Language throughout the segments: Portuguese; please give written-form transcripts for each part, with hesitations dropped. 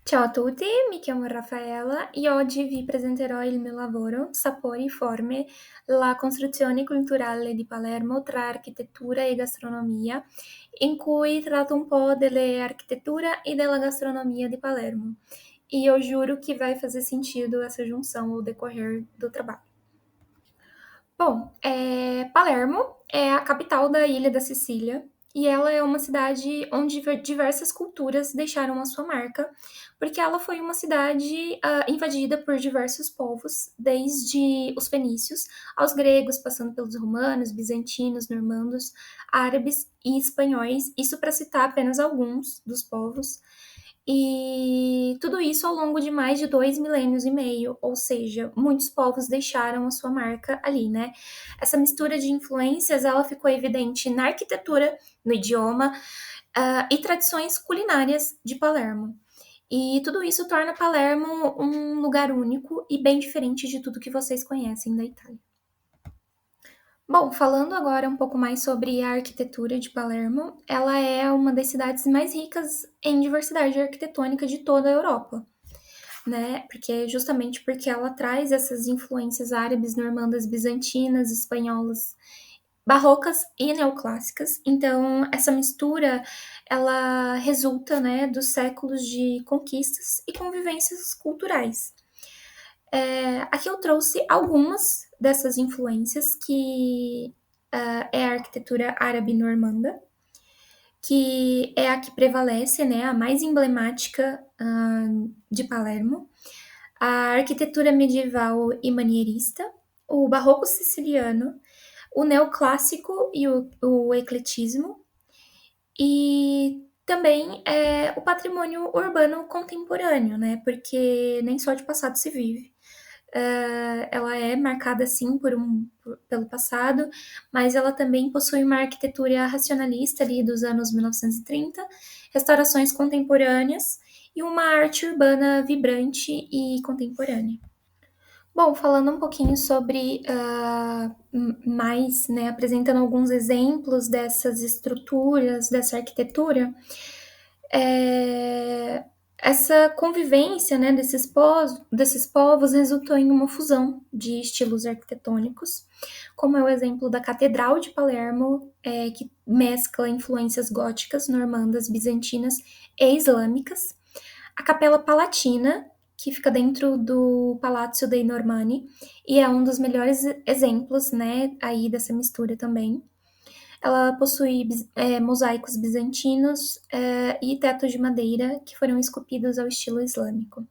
Ciao a tutti, mi chiamo Raffaella e oggi vi presenterò il mio lavoro, Sapori, Forme, la costruzione culturale di Palermo tra architettura e gastronomia, in cui tratto um po' delle arquitetura e della gastronomia de Palermo. E eu juro que vai fazer sentido essa junção ao decorrer do trabalho. Bom, Palermo é a capital da ilha da Sicília e ela é uma cidade onde diversas culturas deixaram a sua marca, porque ela foi uma cidade invadida por diversos povos, desde os fenícios aos gregos, passando pelos romanos, bizantinos, normandos, árabes e espanhóis, isso para citar apenas alguns dos povos. E tudo isso ao longo de mais de 2 milênios e meio, ou seja, muitos povos deixaram a sua marca ali, né? Essa mistura de influências, ela ficou evidente na arquitetura, no idioma, e tradições culinárias de Palermo. E tudo isso torna Palermo um lugar único e bem diferente de tudo que vocês conhecem da Itália. Bom, falando agora um pouco mais sobre a arquitetura de Palermo, ela é uma das cidades mais ricas em diversidade arquitetônica de toda a Europa, né? Justamente porque ela traz essas influências árabes, normandas, bizantinas, espanholas, barrocas e neoclássicas. Então, essa mistura, ela resulta, né, dos séculos de conquistas e convivências culturais. Aqui eu trouxe algumas dessas influências, que é a arquitetura árabe normanda, que é a que prevalece, né, a mais emblemática de Palermo, a arquitetura medieval e manierista, o barroco siciliano, o neoclássico e o ecletismo, e também o patrimônio urbano contemporâneo, né? Porque nem só de passado se vive. Ela é marcada sim pelo passado, mas ela também possui uma arquitetura racionalista ali dos anos 1930, restaurações contemporâneas e uma arte urbana vibrante e contemporânea. Bom, falando um pouquinho sobre mais, né, apresentando alguns exemplos dessas estruturas, dessa arquitetura, é, essa convivência, né, desses povos resultou em uma fusão de estilos arquitetônicos, como é o exemplo da Catedral de Palermo, que mescla influências góticas, normandas, bizantinas e islâmicas, a Capela Palatina, que fica dentro do Palácio dei Normanni, e é um dos melhores exemplos, né, aí dessa mistura também. Ela possui mosaicos bizantinos e tetos de madeira que foram esculpidos ao estilo islâmico.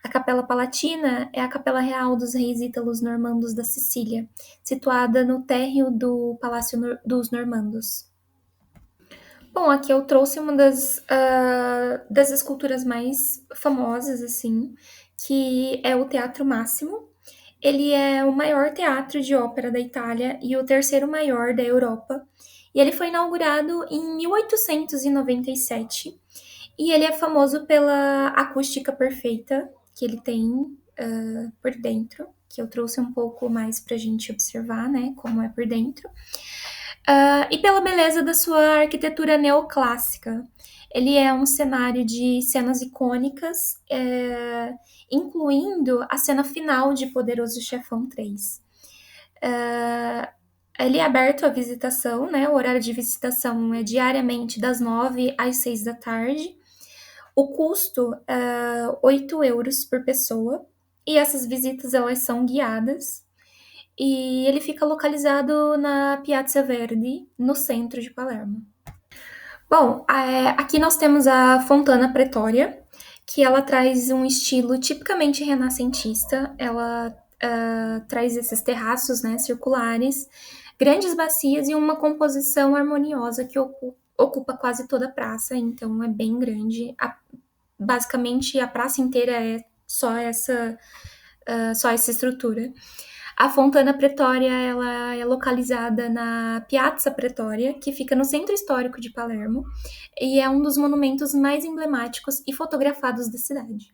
A Capela Palatina é a capela real dos reis ítalos normandos da Sicília, situada no térreo do Palácio dos Normandos. Bom, aqui eu trouxe uma das esculturas mais famosas, assim, que é o Teatro Máximo. Ele é o maior teatro de ópera da Itália e o terceiro maior da Europa. E ele foi inaugurado em 1897. E ele é famoso pela acústica perfeita que ele tem por dentro, que eu trouxe um pouco mais para a gente observar, né, como é por dentro. E pela beleza da sua arquitetura neoclássica. Ele é um cenário de cenas icônicas, incluindo a cena final de Poderoso Chefão 3. Ele é aberto à visitação, né? O horário de visitação é diariamente das 9 às 6 da tarde. O custo é 8 euros por pessoa. E essas visitas, elas são guiadas. E ele fica localizado na Piazza Verdi, no centro de Palermo. Bom, aqui nós temos a Fontana Pretória, que ela traz um estilo tipicamente renascentista. Ela traz esses terraços, né, circulares, grandes bacias e uma composição harmoniosa que ocupa quase toda a praça, então é bem grande. Basicamente, a praça inteira é só essa estrutura. A Fontana Pretória, ela é localizada na Piazza Pretória, que fica no centro histórico de Palermo, e é um dos monumentos mais emblemáticos e fotografados da cidade.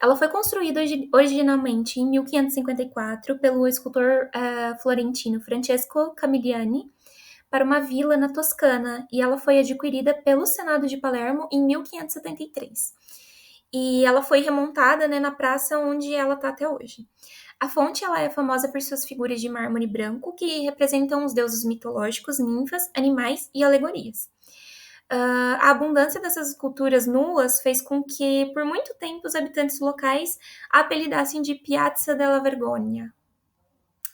Ela foi construída originalmente em 1554 pelo escultor florentino Francesco Camilliani para uma vila na Toscana, e ela foi adquirida pelo Senado de Palermo em 1573. e ela foi remontada, né, na praça onde ela está até hoje. A fonte ela é famosa por suas figuras de mármore branco, que representam os deuses mitológicos, ninfas, animais e alegorias. A abundância dessas esculturas nuas fez com que, por muito tempo, os habitantes locais a apelidassem de Piazza della Vergogna,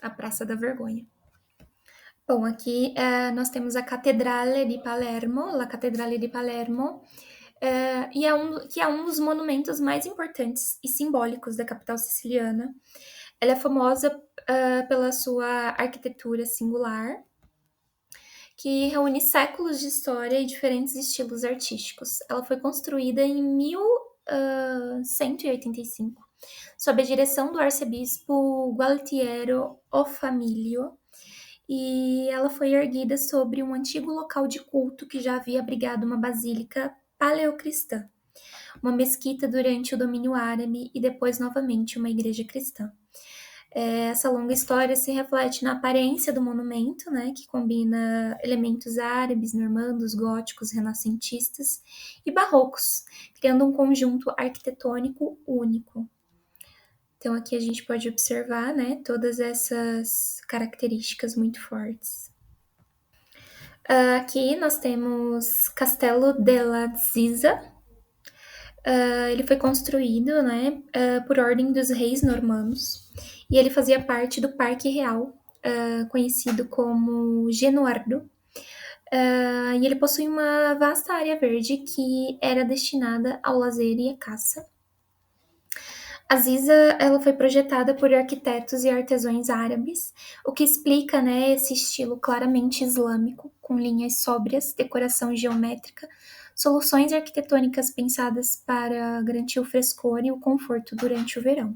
a Praça da Vergonha. Bom, aqui nós temos a Cattedrale di Palermo, la Cattedrale di Palermo, que é um dos monumentos mais importantes e simbólicos da capital siciliana. Ela é famosa pela sua arquitetura singular, que reúne séculos de história e diferentes estilos artísticos. Ela foi construída em 1185, sob a direção do arcebispo Gualtiero O Famílio, e ela foi erguida sobre um antigo local de culto que já havia abrigado uma basílica paleocristã, uma mesquita durante o domínio árabe e depois novamente uma igreja cristã. Essa longa história se reflete na aparência do monumento, né, que combina elementos árabes, normandos, góticos, renascentistas e barrocos, criando um conjunto arquitetônico único. Então aqui a gente pode observar, né, todas essas características muito fortes. Aqui nós temos Castelo della Ziza. Ele foi construído, né, por ordem dos reis normandos e ele fazia parte do Parque Real, conhecido como Genuardo. E ele possui uma vasta área verde que era destinada ao lazer e à caça. A Ziza ela foi projetada por arquitetos e artesãos árabes, o que explica, né, esse estilo claramente islâmico, com linhas sóbrias, decoração geométrica, soluções arquitetônicas pensadas para garantir o frescor e o conforto durante o verão.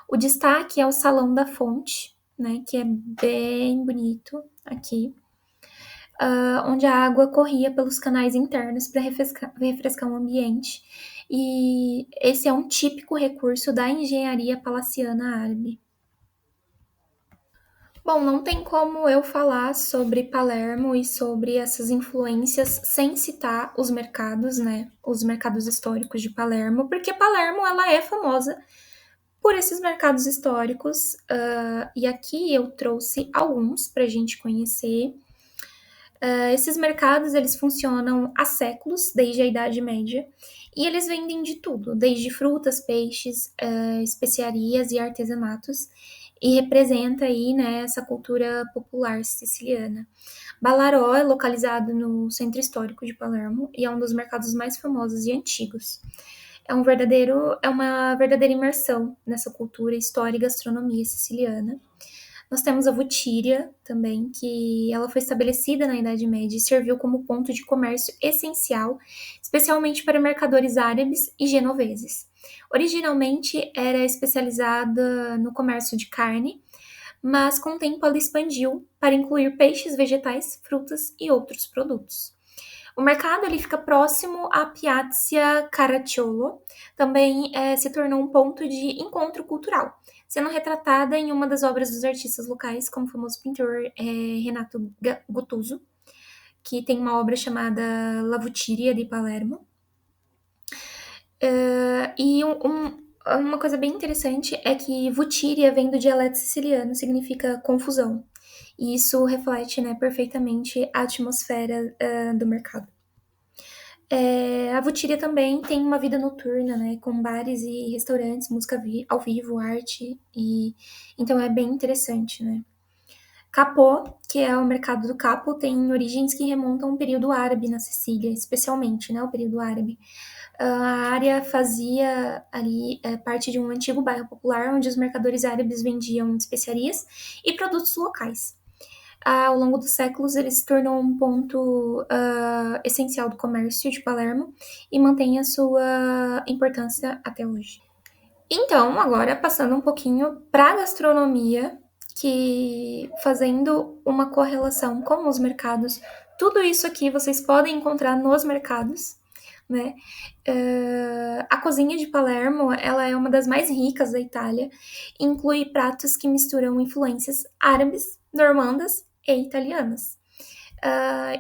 O destaque é o Salão da Fonte, né, que é bem bonito aqui, onde a água corria pelos canais internos para refrescar o ambiente. E esse é um típico recurso da engenharia palaciana árabe. Bom, não tem como eu falar sobre Palermo e sobre essas influências sem citar os mercados, né? Os mercados históricos de Palermo, porque Palermo ela é famosa por esses mercados históricos. E aqui eu trouxe alguns para a gente conhecer. Esses mercados eles funcionam há séculos, desde a Idade Média, e eles vendem de tudo, desde frutas, peixes, especiarias e artesanatos, e representa aí, né, essa cultura popular siciliana. Balaró é localizado no centro histórico de Palermo e é um dos mercados mais famosos e antigos. É uma verdadeira imersão nessa cultura, história e gastronomia siciliana. Nós temos a Vutíria também, que ela foi estabelecida na Idade Média e serviu como ponto de comércio essencial, especialmente para mercadores árabes e genoveses. Originalmente era especializada no comércio de carne, mas com o tempo ela expandiu para incluir peixes, vegetais, frutas e outros produtos. O mercado ele fica próximo à Piazza Caracciolo, também se tornou um ponto de encontro cultural, sendo retratada em uma das obras dos artistas locais, como o famoso pintor Renato Guttuso, que tem uma obra chamada La Vucciria di Palermo. Uma coisa bem interessante é que Vutíria vem do dialeto siciliano, significa confusão. E isso reflete, né, perfeitamente a atmosfera do mercado. A Vutíria também tem uma vida noturna, né, com bares e restaurantes, música ao vivo, arte, e então é bem interessante, né. Capô, que é o mercado do Capo, tem origens que remontam ao período árabe na Sicília, especialmente, né, o período árabe. A área fazia ali parte de um antigo bairro popular onde os mercadores árabes vendiam especiarias e produtos locais. Ao longo dos séculos, ele se tornou um ponto essencial do comércio de Palermo e mantém a sua importância até hoje. Então, agora passando um pouquinho para a gastronomia, que fazendo uma correlação com os mercados, tudo isso aqui vocês podem encontrar nos mercados, né? A cozinha de Palermo, ela é uma das mais ricas da Itália, inclui pratos que misturam influências árabes, normandas e italianas.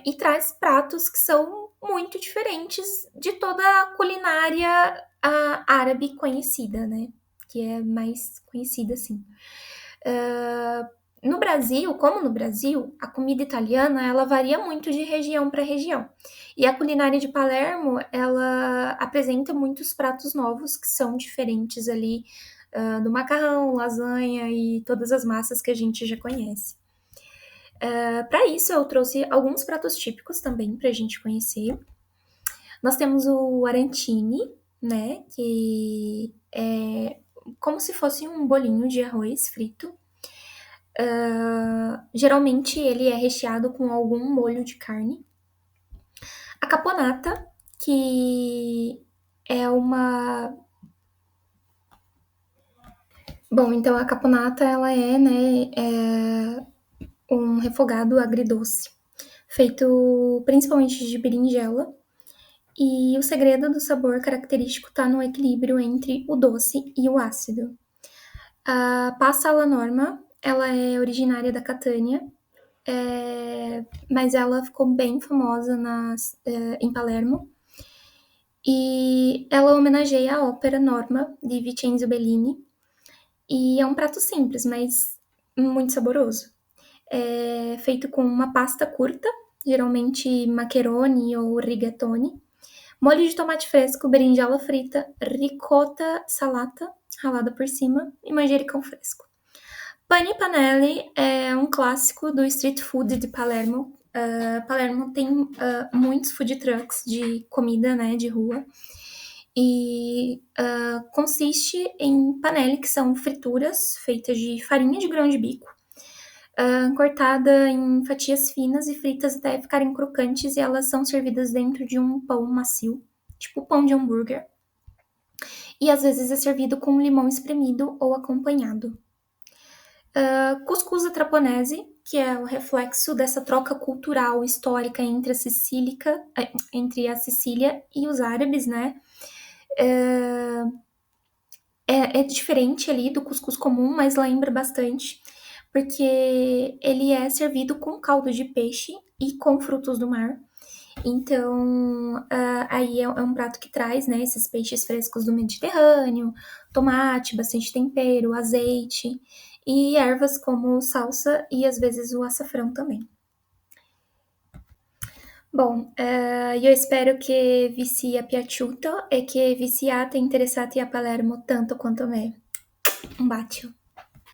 E traz pratos que são muito diferentes de toda a culinária árabe conhecida, né? Que é mais conhecida assim. Ah, no Brasil, como no Brasil, a comida italiana ela varia muito de região para região. E a culinária de Palermo, ela apresenta muitos pratos novos que são diferentes ali do macarrão, lasanha e todas as massas que a gente já conhece. Para isso, eu trouxe alguns pratos típicos também para a gente conhecer. Nós temos o arancine, né, que é como se fosse um bolinho de arroz frito. Geralmente ele é recheado com algum molho de carne. A caponata, que é uma. Bom, então a caponata ela é, né, um refogado agridoce, feito principalmente de berinjela. E o segredo do sabor característico está no equilíbrio entre o doce e o ácido. A pasta alla norma, ela é originária da Catânia, mas ela ficou bem famosa em Palermo. E ela homenageia a ópera Norma, de Vincenzo Bellini. E é um prato simples, mas muito saboroso. É feito com uma pasta curta, geralmente macaroni ou rigatoni, molho de tomate fresco, berinjela frita, ricota salata ralada por cima e manjericão fresco. Pani Panelli é um clássico do street food de Palermo. Palermo tem muitos food trucks de comida, né, de rua. E consiste em panelli, que são frituras feitas de farinha de grão de bico, cortada em fatias finas e fritas até ficarem crocantes, e elas são servidas dentro de um pão macio, tipo pão de hambúrguer. E às vezes é servido com limão espremido ou acompanhado. Cuscuz à traponese, que é o reflexo dessa troca cultural histórica entre a Sicília e os árabes, né? É diferente ali do cuscuz comum, mas lembra bastante, porque ele é servido com caldo de peixe e com frutos do mar. Então, aí é um prato que traz, né, esses peixes frescos do Mediterrâneo, tomate, bastante tempero, azeite e ervas como salsa e às vezes o açafrão também. Bom, io spero che vi sia piaciuto e che vi siate interessati a Palermo tanto quanto me. Un bacio.